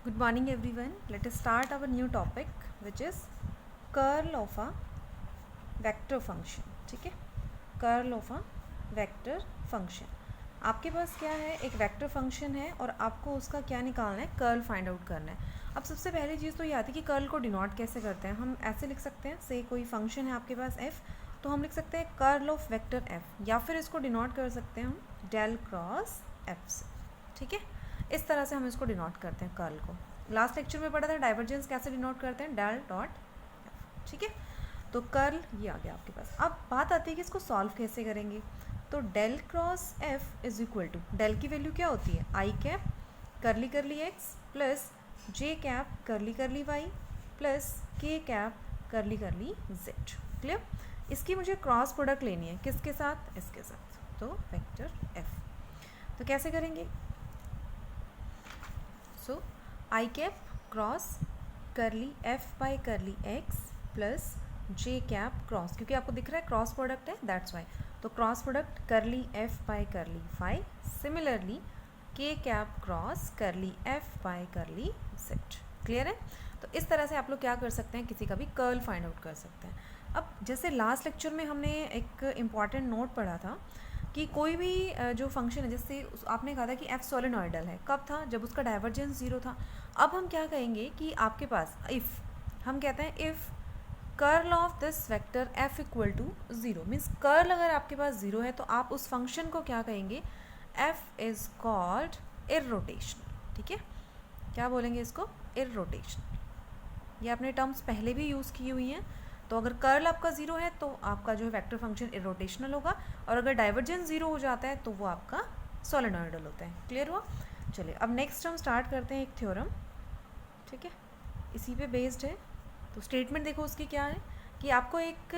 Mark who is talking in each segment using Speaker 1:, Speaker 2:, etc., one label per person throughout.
Speaker 1: Good morning everyone. Let us start our new topic which is curl of a vector function. ठीक है, curl of a vector function. आपके पास क्या है, एक वेक्टर फंक्शन है और आपको उसका क्या निकालना है, कर्ल फाइंड आउट करना है. अब सबसे पहली चीज़ तो ये आती है कि कर्ल को डिनोट कैसे करते हैं. हम ऐसे लिख सकते हैं, से कोई फंक्शन है आपके पास f, तो हम लिख सकते हैं कर्ल ऑफ वेक्टर f, या फिर इसको डिनोट कर सकते हैं हम डेल क्रॉस f से. ठीक है, इस तरह से हम इसको डिनोट करते हैं कर्ल को. लास्ट लेक्चर में पढ़ा था डाइवर्जेंस कैसे डिनोट करते हैं, डेल डॉट एफ. ठीक है, तो कर्ल ये आ गया आपके पास. अब बात आती है कि इसको सॉल्व कैसे करेंगे. तो del cross F is equal to, del की वैल्यू क्या होती है, I cap curly curly X plus J cap curly curly Y plus के cap curly curly Z. Clear. इसकी मुझे क्रॉस प्रोडक्ट लेनी है, किसके साथ, इसके साथ, तो वेक्टर एफ. तो कैसे करेंगे. So I cap cross curly F by curly X plus J cap cross, क्योंकि आपको दिख रहा है क्रॉस प्रोडक्ट है, दैट्स वाई. तो cross product curly F by curly phi. Similarly K cap cross curly F by curly Z. Clear है. तो इस तरह से आप लोग क्या कर सकते हैं, किसी का भी कर्ल फाइंड आउट कर सकते हैं. अब जैसे लास्ट लेक्चर में हमने एक इम्पॉर्टेंट नोट पढ़ा था कि कोई भी जो फंक्शन है, जैसे आपने कहा था कि एफ सोलेनॉइडल है, कब था, जब उसका डाइवर्जेंस जीरो था. अब हम क्या कहेंगे कि आपके पास इफ़, हम कहते हैं if curl of this vector F equal to zero, means curl अगर आपके पास ज़ीरो है तो आप उस फंक्शन को क्या कहेंगे, एफ इज़ कॉल्ड इररोटेशनल. ठीक है, क्या बोलेंगे इसको, इररोटेशनल. ये आपने टर्म्स पहले भी यूज़ की हुई हैं. तो अगर कर्ल आपका ज़ीरो है तो आपका जो है वेक्टर फंक्शन इररोटेशनल होगा, और अगर डाइवर्जेंस ज़ीरो हो जाता है तो वो आपका सोलेनॉइडल होता है. क्लियर हुआ. चलिए अब नेक्स्ट हम स्टार्ट करते हैं एक थ्योरम. ठीक है, इसी पे बेस्ड है. तो स्टेटमेंट देखो उसकी क्या है कि आपको एक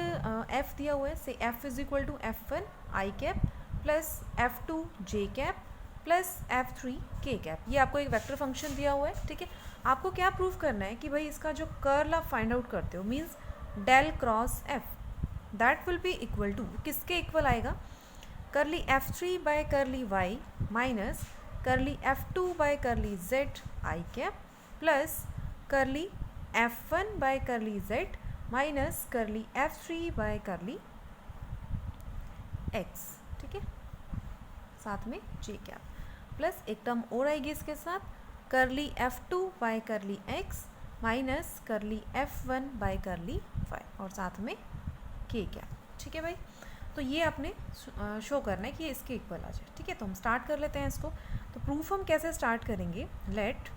Speaker 1: एफ दिया हुआ है, से F is equal to F one I cap plus F two J cap plus F three K cap. ये आपको एक वेक्टर फंक्शन दिया हुआ है. ठीक है, आपको क्या प्रूव करना है कि भाई इसका जो कर्ल आप फाइंड आउट करते हो, means del cross F, that will be equal to, किसके इक्वल आएगा, curly F three by curly Y minus curly F two by curly Z I cap plus curly F one by curly Z minus curly F three by curly X. ठीक है, साथ में J cap plus एक term और आएगी इसके साथ, curly F two by curly X minus curly F one by curly Y और साथ में के कैप. ठीक है भाई, तो ये आपने शो करना है कि ये इसके इक्वल आ जाए. ठीक है, तो हम स्टार्ट कर लेते हैं इसको. तो प्रूफ हम कैसे स्टार्ट करेंगे, लेट,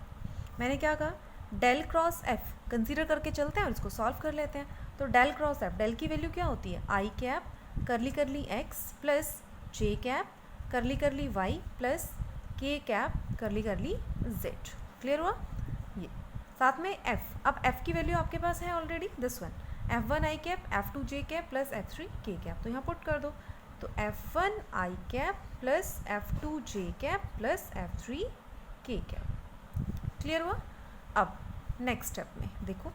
Speaker 1: मैंने क्या कहा, डेल क्रॉस एफ कंसीडर करके चलते हैं और इसको सॉल्व कर लेते हैं. तो डेल क्रॉस एफ, डेल की वैल्यू क्या होती है, I cap curly curly X plus J cap curly curly Y plus के cap curly curly Z. Clear हुआ. ये साथ में एफ, अब एफ की वैल्यू आपके पास है already, this one, F one I cap F two J cap plus F three K cap. तो यहाँ पुट कर दो, तो F one I cap plus F two J cap plus F three K cap. Clear हुआ. अब next step में देखो,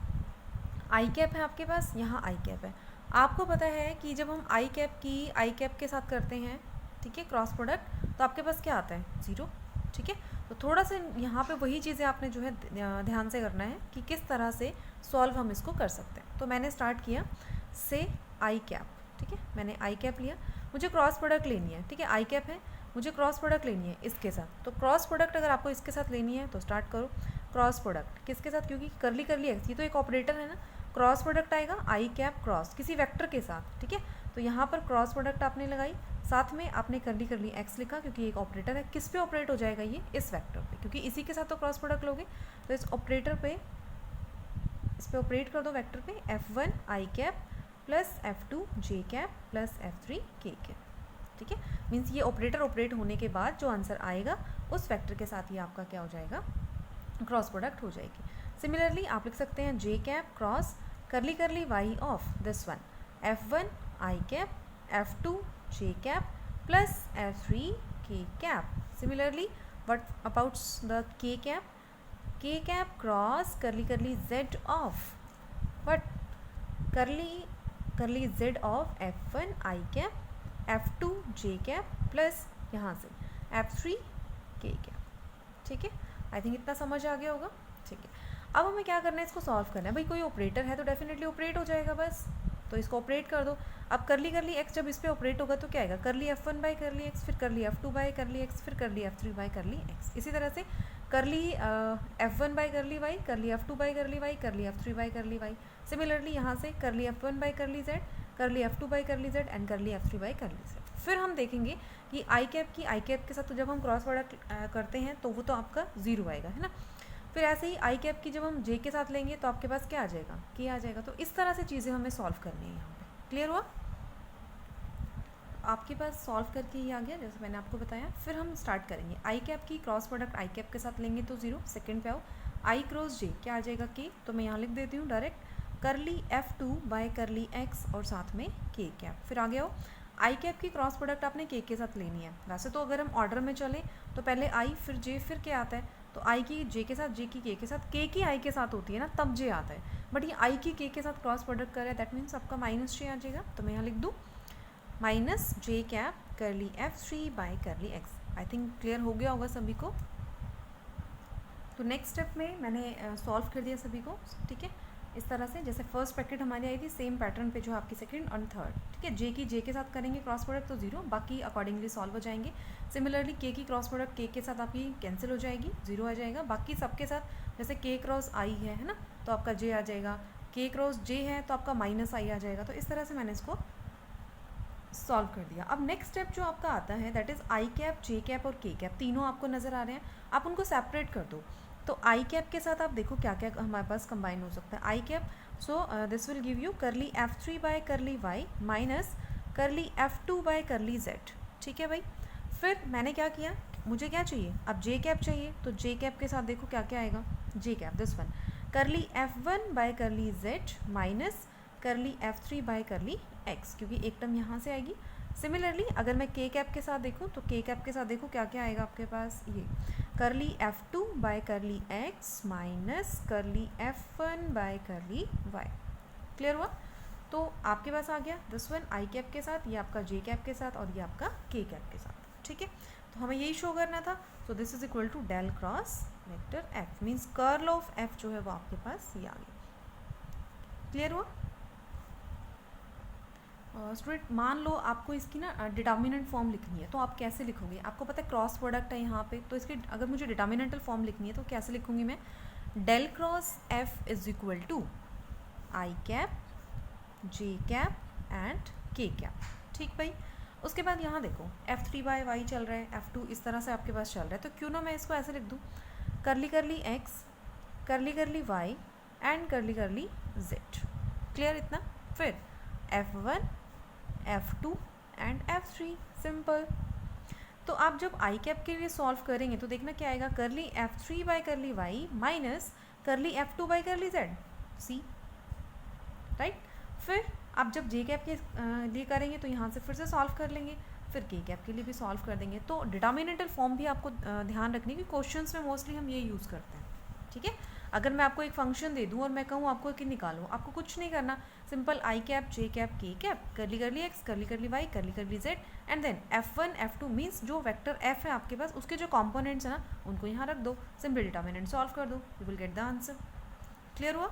Speaker 1: आई cap है आपके पास, यहाँ आई कैप है. आपको पता है कि जब हम आई कैप की आई कैप के साथ करते हैं, ठीक है, क्रॉस प्रोडक्ट, तो आपके पास क्या आता है, ज़ीरो. ठीक है, तो थोड़ा सा यहाँ पे वही चीज़ें आपने जो है ध्यान से करना है कि किस तरह से सॉल्व हम इसको कर सकते हैं. तो मैंने स्टार्ट किया से आई कैप. ठीक है, मैंने आई कैप लिया, मुझे क्रॉस प्रोडक्ट लेनी है. ठीक है, आई कैप है, मुझे क्रॉस प्रोडक्ट लेनी है इसके साथ. तो क्रॉस प्रोडक्ट अगर आपको इसके साथ लेनी है तो स्टार्ट करो. क्रॉस प्रोडक्ट किसके साथ, क्योंकि करली करली एक्स, ये तो एक ऑपरेटर है ना, क्रॉस प्रोडक्ट आएगा आई कैप क्रॉस किसी वेक्टर के साथ. ठीक है, तो यहाँ पर क्रॉस प्रोडक्ट आपने लगाई, साथ में आपने करली करली एक्स लिखा, क्योंकि एक ऑपरेटर है. किस पे ऑपरेट हो जाएगा ये, इस वेक्टर पे, क्योंकि इसी के साथ तो क्रॉस प्रोडक्ट लोगे. तो इस ऑपरेटर पे, इस पे ऑपरेट कर दो वेक्टर पे, F one I cap plus F two J cap plus F three K cap. ठीक है, मीन्स ये ऑपरेटर ऑपरेट होने के बाद जो आंसर आएगा उस वेक्टर के साथ ही आपका क्या हो जाएगा, क्रॉस प्रोडक्ट हो जाएगी. सिमिलरली आप लिख सकते हैं जे cap cross curly curly Y of this one, F one I cap F two J cap plus F three K cap. Similarly what about the K cap, K cap cross curly curly Z of what, curly curly Z of F one I cap F two J cap plus यहाँ से F three K cap. ठीक है, I think इतना समझ आ गया होगा, ठीक है। अब हमें क्या करना है, इसको सॉल्व करना है। भाई कोई ऑपरेटर है तो डेफिनेटली ऑपरेट हो जाएगा बस, तो इसको ऑपरेट कर दो। अब करली एक्स जब इस पर ऑपरेट होगा तो क्या आएगा, करली F1 बाई करली एक्स, फिर करली F2 बाई करली एक्स, फिर करली F3 बाई करली एक्स। इसी तरह से करली F1 बाई करली वाई, करली F2 बाई करली वाई, करली F3 by curly Y. Similarly यहाँ से करली F1 बाई करली जेड, करली F2 by curly Z and करली F3 बाई करली जेड। फिर हम देखेंगे कि आई कैप के साथ तो जब हम क्रॉस प्रोडक्ट करते हैं तो वो तो आपका 0 आएगा, है ना। फिर ऐसे ही आई कैप की जब हम जे के साथ लेंगे तो आपके पास क्या आ जाएगा, के आ जाएगा। तो इस तरह से चीज़ें हमें सॉल्व करनी है यहाँ पे। क्लियर हुआ आपके पास, सॉल्व करके ही आ गया जैसे मैंने आपको बताया। फिर हम स्टार्ट करेंगे, आई कैप की क्रॉस प्रोडक्ट आई कैप के साथ लेंगे तो 0। सेकंड पे आओ, आई क्रॉस जे क्या आ जाएगा, के। तो मैं यहाँ लिख देती हूँ डायरेक्ट, करली F2 बाय करली एक्स और साथ में के कैप। फिर आगे आओ, आई कैप की क्रॉस प्रोडक्ट आपने के साथ लेनी है। वैसे तो अगर हम ऑर्डर में चलें तो पहले आई फिर जे फिर के आता है, तो आई की जे के साथ, जे की के साथ, के की आई के साथ होती है ना, तब जे आता है। बट ये आई की के साथ क्रॉस प्रोडक्ट कर रहा है, दैट मीन्स आपका माइनस जे आ जाएगा। तो मैं यहाँ लिख दूँ माइनस जे कैप करली F3 by curly x. I think clear हो गया होगा सभी को। तो नेक्स्ट स्टेप में मैंने सॉल्व कर दिया सभी को, ठीक है। इस तरह से जैसे फर्स्ट पैकेट हमारी आई थी सेम पैटर्न पे जो आपकी सेकंड और थर्ड, ठीक है। जे की जे के साथ करेंगे क्रॉस प्रोडक्ट तो 0, बाकी अकॉर्डिंगली सॉल्व हो जाएंगे। सिमिलरली के की क्रॉस प्रोडक्ट के साथ आपकी कैंसिल हो जाएगी, 0 आ जाएगा। बाकी सबके साथ जैसे के क्रॉस आई है ना, तो आपका जे आ जाएगा, के क्रॉस जे है तो आपका माइनस आई आ जाएगा। तो इस तरह से मैंने इसको सॉल्व कर दिया। अब नेक्स्ट स्टेप जो आपका आता है that is I cap, J cap और के कैप, तीनों आपको नज़र आ रहे हैं, आप उनको सेपरेट कर दो। तो आई कैप के साथ आप देखो क्या क्या हमारे पास कंबाइन हो सकता है। I cap, so this will give you curly F3 bye करली वाई माइनस करली F2 बाय करली जेड, ठीक है भाई। फिर मैंने क्या किया, मुझे क्या चाहिए, अब जे कैप चाहिए, तो जे कैप के साथ देखो क्या क्या आएगा, जे कैप दिस वन, करली F1 बाय करली जेड माइनस करली F3 बाय करली एक्स, क्योंकि एक टर्म यहाँ से आएगी। सिमिलरली अगर मैं के कैप के साथ देखूँ तो के कैप के साथ देखो क्या क्या आएगा आपके पास, ये करली F2 बाय करली एक्स माइनस करली F1 बाय करली वाई। क्लियर हुआ। तो आपके पास आ गया दिस वन आई कैप के साथ, ये आपका जे कैप के साथ और ये आपका के कैप के साथ, ठीक है। तो हमें यही शो करना था। So this is equal to del cross vector F, means curl of F जो है वो आपके पास ये आ गया। क्लियर हुआ स्टूडेंट। मान लो आपको इसकी ना डिटर्मिनेंट फॉर्म लिखनी है, तो आप कैसे लिखोगे, आपको पता है क्रॉस प्रोडक्ट है यहाँ पे, तो इसकी अगर मुझे डिटर्मिनेंटल फॉर्म लिखनी है तो कैसे लिखूंगी मैं, del cross F is equal to I cap, J cap and K cap, ठीक भाई। उसके बाद यहाँ देखो F3 बाय वाई चल रहा है, F2 इस तरह से आपके पास चल रहा है, तो क्यों ना मैं इसको ऐसे लिख दूँ, करली curly X, curly curly Y and करली करली जेड। क्लियर इतना। फिर F1, F2 and F3, simple. तो आप जब आई कैप के लिए सॉल्व करेंगे तो देखना क्या आएगा, करली F3 बाय करली वाई माइनस करली F2 बाय करली जेड, सी, राइट। फिर आप जब जे कैप के लिए करेंगे तो यहाँ से फिर से सॉल्व कर लेंगे, फिर के कैप के लिए भी सॉल्व कर देंगे। तो डिटर्मिनेंटल फॉर्म भी आपको ध्यान रखने की, क्वेश्चंस में मोस्टली हम ये यूज़ करते हैं, ठीक है। अगर मैं आपको एक फंक्शन दे दूं और मैं कहूँ आपको कि निकालो, आपको कुछ नहीं करना, simple I cap, J cap, K cap, curly curly X, curly curly Y, curly curly Z and then F1 F2 means जो वेक्टर F है आपके पास उसके जो कंपोनेंट्स हैं ना उनको यहाँ रख दो, सिंपल डिटर्मिनेंट सॉल्व कर दो, you will get the answer. Clear हुआ।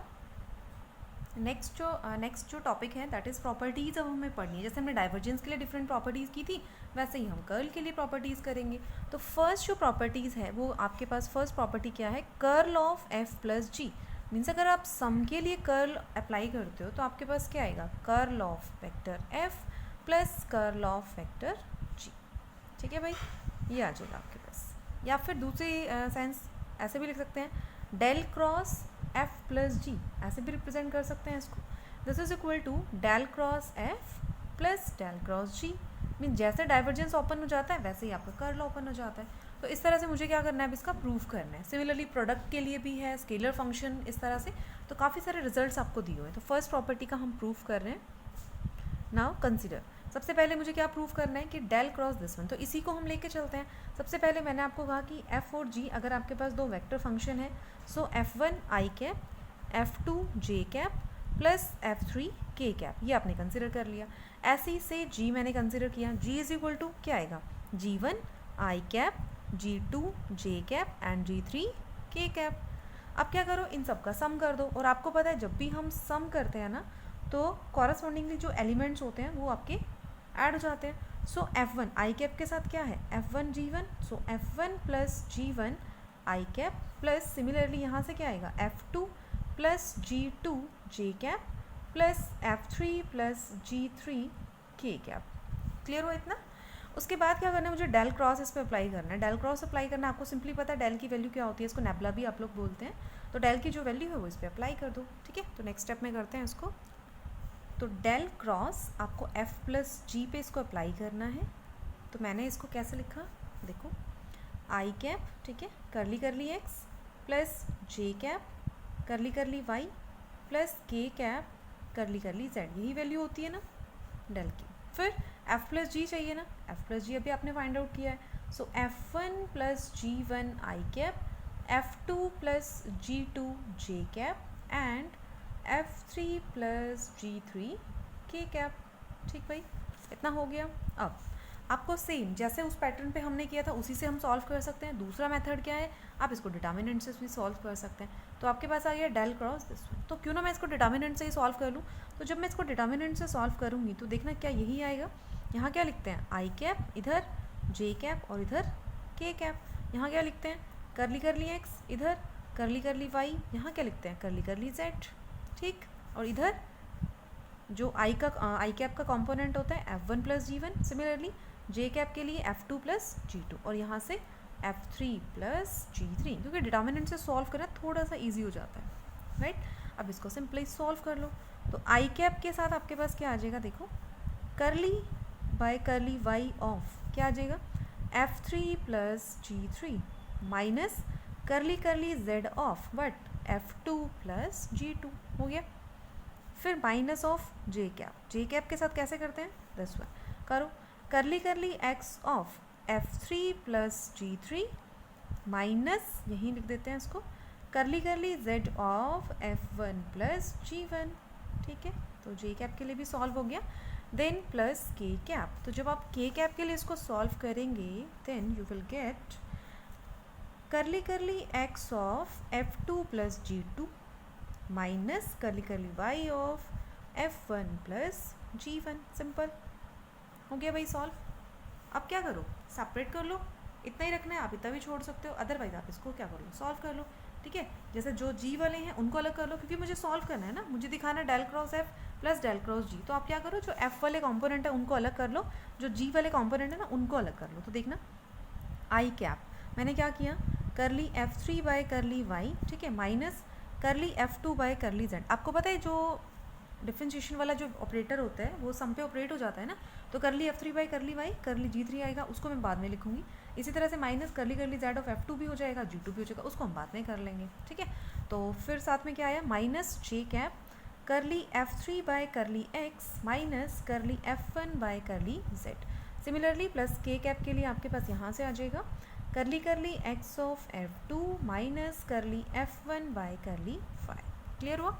Speaker 1: नेक्स्ट जो टॉपिक है दैट इज़ प्रॉपर्टीज़ अब हमें पढ़नी है। जैसे हमने डाइवर्जेंस के लिए डिफरेंट प्रॉपर्टीज़ की थी, वैसे ही हम कर्ल के लिए प्रॉपर्टीज़ करेंगे। तो फर्स्ट जो प्रॉपर्टीज़ है वो आपके पास, फर्स्ट प्रॉपर्टी क्या है, curl of F plus G, means अगर आप सम के लिए कर्ल अप्लाई करते हो तो आपके पास क्या आएगा, curl of vector F plus curl of vector जी, ठीक है भाई, ये आ जाएगा आपके पास। या फिर दूसरी सेंस ऐसे भी लिख सकते हैं, del cross F plus G, ऐसे भी रिप्रेजेंट कर सकते हैं इसको, this is equal to del cross F plus del cross G, mean जैसे डाइवर्जेंस ओपन हो जाता है वैसे ही आपका कर्ल ओपन हो जाता है। तो इस तरह से मुझे क्या करना है, अब इसका प्रूफ करना है। सिमिलरली प्रोडक्ट के लिए भी है, स्केलर फंक्शन, इस तरह से तो काफ़ी सारे रिजल्ट्स आपको दिए हुए हैं। तो फर्स्ट प्रॉपर्टी का हम प्रूफ कर रहे हैं। नाउ कंसिडर, सबसे पहले मुझे क्या प्रूफ करना है कि डेल क्रॉस दिस वन, तो इसी को हम लेके चलते हैं। सबसे पहले मैंने आपको कहा कि एफ और जी अगर आपके पास दो वेक्टर फंक्शन है, सो F1 आई कैप, F2 जे कैप प्लस F3 के कैप, ये आपने कंसिडर कर लिया। ऐसे ही से जी मैंने कंसिडर किया, जी इज इक्वल टू क्या आएगा, G1 I cap, G2 J cap and G3 K cap. अब क्या करो, इन सब का सम कर दो। और आपको पता है जब भी हम सम करते हैं ना तो कॉरस्पॉन्डिंगली जो एलिमेंट्स होते हैं वो आपके ऐड हो जाते हैं। सो F1 आई कैप के साथ क्या है, F1 G1, so F1 plus G1 I cap plus similarly यहाँ से क्या आएगा F2 plus G2 J cap plus F3 plus G3 K cap. Clear हो इतना? उसके बाद क्या करना है, मुझे डेल क्रॉस इस पर अप्लाई करना है। डेल क्रॉस अप्लाई करना आपको सिंपली पता है डेल की वैल्यू क्या होती है, इसको नेबुला भी आप लोग बोलते हैं। तो डेल की जो वैल्यू है वो इस पर अप्लाई कर दो, ठीक है। तो नेक्स्ट स्टेप में करते हैं इसको। तो डेल क्रॉस आपको F प्लस जी पे इसको अप्लाई करना है। तो मैंने इसको कैसे लिखा, देखो आई कैप, ठीक है, करली curly X plus J cap curly curly Y plus के कैप करली करली जेड, यही वैल्यू होती है ना डेल की। फिर F प्लस जी चाहिए ना, F प्लस जी अभी आपने फाइंड आउट किया है। सो F1 plus G1 I cap, F2 plus G2 J cap and F3 plus G3 K cap. ठीक भाई, इतना हो गया। अब आपको सेम जैसे उस पैटर्न पे हमने किया था उसी से हम सॉल्व कर सकते हैं। दूसरा मेथड क्या है, आप इसको डिटर्मिनेंट से भी सॉल्व कर सकते हैं। तो आपके पास आ गया डेल क्रॉस दिस वन। तो क्यों ना मैं इसको डिटर्मिनेंट से ही सॉल्व कर लूँ। तो जब मैं इसको डिटर्मिनेंट से सॉल्व करूँगी तो देखना क्या यही आएगा। यहाँ क्या लिखते हैं, आई कैप, इधर जे कैप और इधर के कैप। यहाँ क्या लिखते हैं, करली करली एक्स, इधर करली करली वाई, यहाँ क्या लिखते हैं, करली करली जेड। ठीक, और इधर जो आई कैप का कंपोनेंट होता है F1 प्लस G1, सिमिलरली जे कैप के लिए F2 प्लस G2 और यहाँ से F3 प्लस G3, क्योंकि डिटर्मिनेंट से सॉल्व करना थोड़ा सा इजी हो जाता है, राइट। अब इसको सिंपली सॉल्व कर लो। तो आई कैप के साथ आपके पास क्या आ जाएगा, देखो करली बाय करली वाई ऑफ क्या आ जाएगा F3 प्लस G3 माइनस करली curly Z of but F2 plus G2 हो गया। फिर माइनस ऑफ जे कैप के साथ कैसे करते हैं, दिस वन करो, करली curly x of F3 plus G3 minus, यहीं लिख देते हैं इसको, करली curly Z of F1 plus G1। ठीक है, तो जे कैप के लिए भी सॉल्व हो गया। देन प्लस के कैप। तो जब आप के कैप के लिए इसको सॉल्व करेंगे देन यू विल गेट करली curly x of F2 plus G2 minus करली curly Y of F1 plus G1। Simple हो गया भाई सॉल्व। अब क्या करो, सेपरेट कर लो, इतना ही रखना है, आप इतना भी छोड़ सकते हो, अदरवाइज आप इसको क्या कर लो, सॉल्व कर लो। ठीक है, जैसे जो जी वाले हैं उनको अलग कर लो, क्योंकि मुझे सॉल्व करना है ना, मुझे दिखाना है del cross F plus del cross G. तो आप क्या करो, जो एफ वाले कॉम्पोनेंट है उनको अलग कर लो, जो जी वाले कॉम्पोनेंट है ना उनको अलग कर लो। तो देखना आई कैप मैंने क्या किया, करली F3 बाय करली वाई, ठीक है, माइनस करली F2 बाय करली जेड। आपको पता है जो डिफरेंशिएशन वाला जो ऑपरेटर होता है वो सम पे ऑपरेट हो जाता है ना, तो करली F3 बाई करली वाई, करली G3 आएगा, उसको मैं बाद में लिखूंगी। इसी तरह से माइनस करली करली जेड ऑफ F2 भी हो जाएगा, G2 भी हो जाएगा, उसको हम बाद में कर लेंगे। ठीक है, तो फिर साथ में क्या आया, माइनस जे कैप करली F3 बाय करली एक्स माइनस करली F1 बाय करली जेड। सिमिलरली प्लस के कैप के लिए आपके पास यहाँ से आ जाएगा करली curly x of F2 minus करली F1 बाय करली वाई। क्लियर हुआ?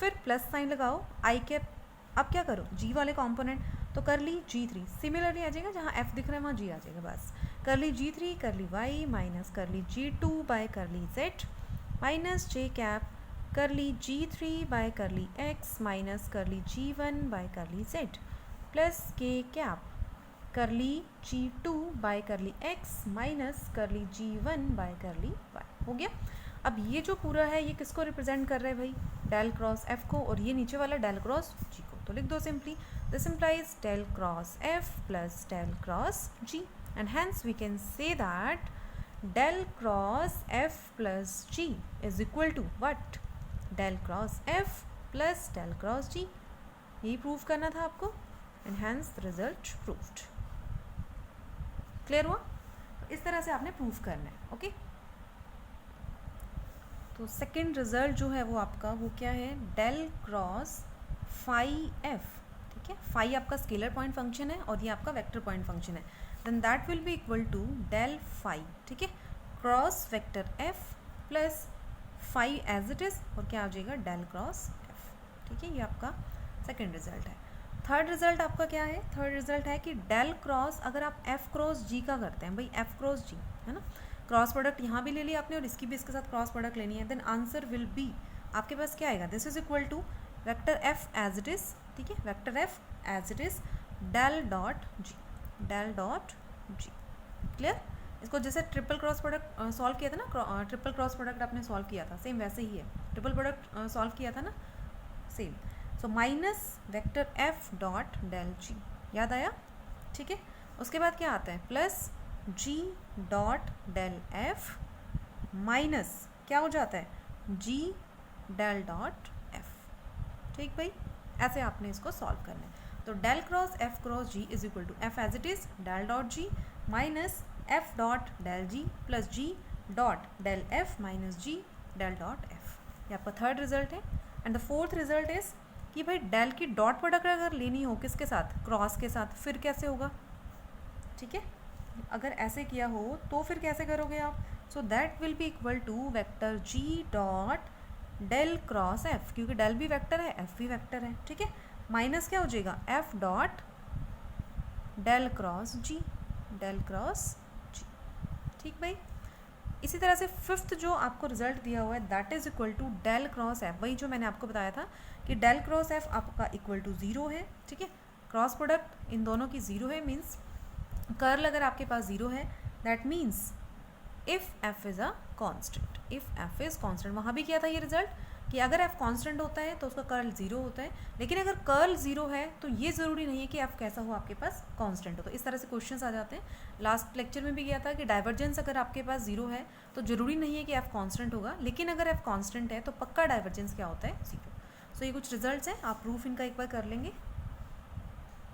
Speaker 1: फिर प्लस साइन लगाओ आई कैप। अब क्या करो, जी वाले कंपोनेंट, तो करली G3 सिमिलरली आ जाएगा, जहाँ F दिख रहा है वहाँ G आ जाएगा, बस करली G3 करली वाई माइनस करली G2 बाय करली जेड माइनस जे कैप करली G3 बाय करली एक्स माइनस करली G1 बाय करली जेड प्लस के कैप करली G2 बाय करली एक्स माइनस करली G1 बाय करली वाई। हो गया। अब ये जो पूरा है ये किसको रिप्रेजेंट कर रहा है भाई, डेल क्रॉस एफ को, और ये नीचे वाला डेल क्रॉस जी को। तो लिख दो simply, this implies del cross F plus del cross G, and hence we can say that del cross F plus G is equal to what, del cross F plus del cross G. यही prove करना था आपको, and hence the result proved. Clear हुआ? तो इस तरह से आपने प्रूव करना है। ओके, तो सेकेंड रिजल्ट जो है वो आपका वो क्या है, डेल क्रॉस फाई एफ। ठीक है, फाई आपका स्केलर पॉइंट फंक्शन है और ये आपका वेक्टर पॉइंट फंक्शन है, then that will be equal to del phi, ठीक है, cross vector F plus phi as it is, और क्या आ जाएगा डेल क्रॉस एफ। ठीक है, ये आपका सेकेंड रिजल्ट है। थर्ड रिजल्ट आपका क्या है, थर्ड रिजल्ट है कि डेल क्रॉस, अगर आप एफ क्रॉस जी का करते हैं भाई, एफ क्रॉस जी है ना, क्रॉस प्रोडक्ट यहाँ भी ले लिया आपने और इसकी भी इसके साथ क्रॉस प्रोडक्ट लेनी है, देन आंसर विल बी आपके पास क्या आएगा, this is equal to vector F as it is, ठीक है, vector F as it is del dot G, del dot G. Clear? इसको जैसे ट्रिपल क्रॉस प्रोडक्ट सॉल्व किया था ना, ट्रिपल क्रॉस प्रोडक्ट आपने सॉल्व किया था, सेम वैसे ही है, ट्रिपल प्रोडक्ट सॉल्व किया था ना, same. So minus vector F dot del G, याद आया? ठीक है, उसके बाद क्या आता है, plus G dot del F minus क्या हो जाता है, जी डेल डॉट एफ। ठीक भाई, ऐसे आपने इसको सॉल्व करना है। तो del cross G is equal to F as it is del dot G minus F dot del G plus G dot del F minus G del dot F. ये आपका थर्ड रिजल्ट है। And the fourth result is कि भाई del की dot product अगर लेनी हो किसके साथ, क्रॉस के साथ, फिर कैसे होगा? ठीक है, अगर ऐसे किया हो तो फिर कैसे करोगे आप? So that will be equal to vector G dot del cross F, क्योंकि डेल भी वेक्टर है, एफ भी वेक्टर है, ठीक है, माइनस क्या हो जाएगा, F dot del cross G, del cross G. ठीक भाई, इसी तरह से फिफ्थ जो आपको रिजल्ट दिया हुआ है that is equal to del cross F, वही जो मैंने आपको बताया था कि डेल क्रॉस एफ आपका इक्वल टू ज़ीरो है। ठीक है, क्रॉस प्रोडक्ट इन दोनों की ज़ीरो है, मीन्स कर्ल अगर आपके पास ज़ीरो है that means if F is a constant, if F is constant. वहाँ भी किया था ये रिजल्ट कि अगर एफ कांस्टेंट होता है तो उसका कर्ल ज़ीरो होता है, लेकिन अगर कर्ल ज़ीरो है तो ये ज़रूरी नहीं है कि एफ कैसा हो आपके पास, कांस्टेंट हो। तो इस तरह से क्वेश्चंस आ जाते हैं। लास्ट लेक्चर में भी किया था कि डाइवर्जेंस अगर आपके पास ज़ीरो है तो ज़रूरी नहीं है कि एफ कांस्टेंट होगा, लेकिन अगर एफ कांस्टेंट है तो पक्का डाइवर्जेंस क्या होता है, ज़ीरो। सो ये कुछ रिजल्ट्स हैं, आप प्रूफ इनका एक बार कर लेंगे।